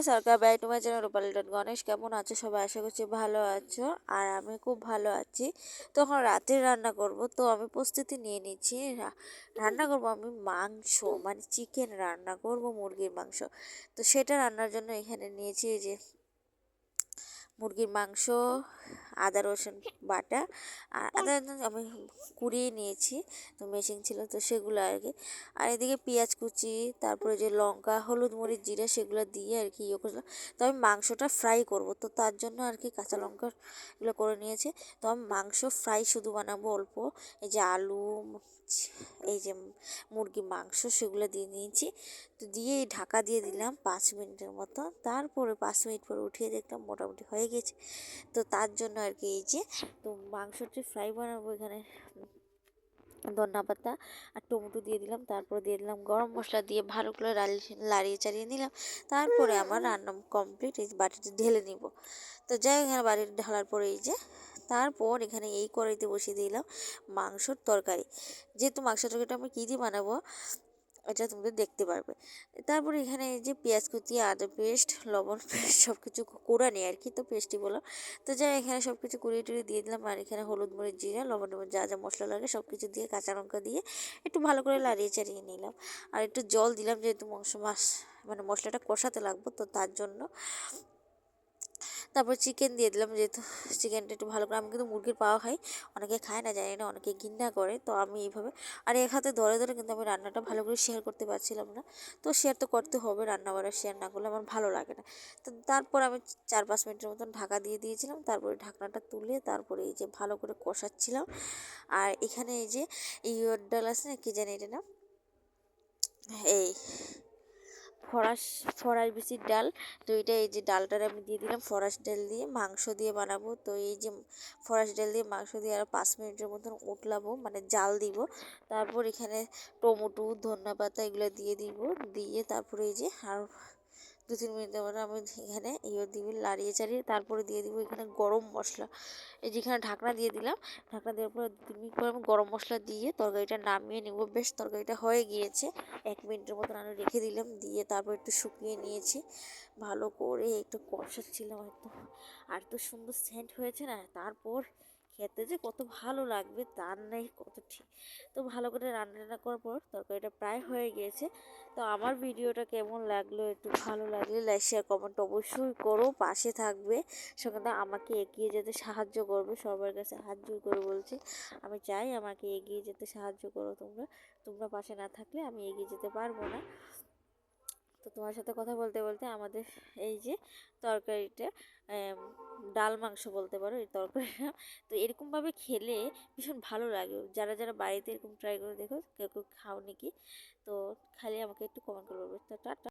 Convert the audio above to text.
Sarkar back to my channel Rupali dot Ganesh. কেমন আছো সবাই? আশা করছি ভালো আছো, আর আমি খুব ভালো আছি। তখন রাতে রান্না করব, তো আমি প্রস্তুতি নিয়ে নিচ্ছি। রান্না করব আমি মাংস, মানে চিকেন রান্না করব, মুরগির মাংস। তো সেটা রান্নার জন্য এখানে নিয়েছি এই যে মুরগির মাংস, আদা রসুন বাটা, আর আদা রসুন আমি কুড়িয়ে নিয়েছি, তো মেশিন ছিল তো সেগুলো আর কি। আর এদিকে পেঁয়াজ কুচি, তারপরে যে লঙ্কা, হলুদ, মরিচ, জিরা সেগুলো দিয়ে আর কি ইয়ে করলাম। তো আমি মাংসটা ফ্রাই করব, তো তার জন্য আর কি কাঁচা লঙ্কা এগুলো করে নিয়েছি। তো আমি মাংস ফ্রাই শুধু বানাবো অল্প। এই যে আলু, এই যে মুরগি মাংস সেগুলো দিয়ে নিয়েছি। তো দিয়ে ঢাকা দিয়ে দিলাম 5 মিনিটের মতো। তারপরে 5 মিনিট পরে উঠিয়ে দেখলাম মোটামুটি হয়ে গেছে। তো তার জন্য আর কি এই যে, তো মাংসটি ফ্রাই বানাবো এখানে ধনিয়া পাতা আর টমেটো দিয়ে দিলাম। তারপরে দিয়ে দিলাম গরম মশলা, দিয়ে ভালো করে লাড়িয়ে চাড়িয়ে নিলাম। তারপরে আমার রান্না কমপ্লিট। এই বাটিতে ঢেলে নিব। তো যাই হোক, এখানে বাটিতে ঢালার পরে এই যে তারপর এখানে এই কড়াইতে বসিয়ে দিলাম মাংসর তরকারি। যেহেতু মাংস তরকারিটা আমি কী দিয়ে বানাবো এটা তোমাদের দেখতে পারবে। তারপরে এখানে এই যে পেঁয়াজ কুচি, আদা পেস্ট, লবণ পেস্ট সব কিছু করে নিই আর কি, তো পেস্টই বললাম। তো যাই এখানে সব কিছু কুড়িয়ে টুড়িয়ে দিয়ে দিলাম। আর এখানে হলুদ, মরিচ, জিরা, লবণ যা যা মশলা লাগে সব কিছু দিয়ে, কাঁচা লঙ্কা দিয়ে একটু ভালো করে লাড়িয়ে চাড়িয়ে নিলাম। আর একটু জল দিলাম, যেহেতু মানে মশলাটা কষাতে লাগবো, তো তার জন্য। তারপর চিকেন দিয়ে দিলাম, যেহেতু চিকেনটা একটু ভালো করে, আমি কিন্তু মুরগির পাওয়া খাই, অনেকে খায় না জানি না, অনেকে ঘৃণা করে, তো আমি এইভাবে। আর এক হাতে ধরে ধরে কিন্তু আমি রান্নাটা ভালো করে শেয়ার করতে পারছিলাম না। তো শেয়ার তো করতে হবে, রান্না বাড়া শেয়ার না করলে আমার ভালো লাগে না। তো তারপর আমি 4-5 মিনিটের মতন ঢাকা দিয়ে দিয়েছিলাম। তারপরে ঢাকনাটা তুলে তারপরে এই যে ভালো করে কষাচ্ছিলাম। আর এখানে এই যে ইয়োর ডাল আছে না, কি জানি এটা না, এই ফরাস বিচির ডাল। তো এটা এই যে ডালটার আমি দিয়ে দিলাম, ফরাস ডাল দিয়ে মাংস দিয়ে বানাবো। তো এই যে ফরাস ডাল দিয়ে মাংস দিয়ে আর 5 মিনিটের মতন উতলাবো, মানে জাল দিব। তারপর এখানে টমেটো, ধনিয়া পাতা এগুলো দিয়ে দিব। দিয়ে তারপরে এই যে আর 2-3 মিনিটের মতো আমি এখানে দিবি লাড়িয়ে চাড়িয়ে, তারপরে দিয়ে দিব এখানে গরম মশলা। এই যেখানে ঢাকনা দিয়ে দিলাম, ঢাকনা দেওয়ার পরে 2 মিনিট পরে আমি গরম মশলা দিয়ে তরকারিটা নামিয়ে নেব। বেশ তরকারিটা হয়ে গিয়েছে, 1 মিনিটের মতন আমি রেখে দিলাম। দিয়ে তারপর একটু শুকিয়ে নিয়েছি, ভালো করে একটু কষাচ্ছিলাম একদম। আর তো সুন্দর সেন্ট হয়েছে না, তারপর খেতে যে কত ভালো লাগবে তার নেই কত ঠিক। তো ভালো করে রান্না করার পর তরকারিটা প্রায় হয়ে গিয়েছে। তো আমার ভিডিওটা কেমন লাগলো, একটু ভালো লাগলে লাইক শেয়ার কমেন্ট অবশ্যই করো, পাশে থাকবে, সঙ্গে আমাকে এগিয়ে যেতে সাহায্য করবে। সবার কাছে হাত জোর করে বলছি, আমি চাই আমাকে এগিয়ে যেতে সাহায্য করো। তোমরা পাশে না থাকলে আমি এগিয়ে যেতে পারবো না। তো তোমার সাথে কথা বলতে বলতে আমাদের এই যে তরকারিটা, ডাল মাংস বলতে পারো এই তরকারিটা, তো এরকমভাবে খেলে ভীষণ ভালো লাগে। যারা যারা বাড়িতে এরকম ট্রাই করে দেখো, কেউ কেউ খাও নাকি, তো খালি আমাকে একটু কমেন্ট করে বলবে। তো টাটা।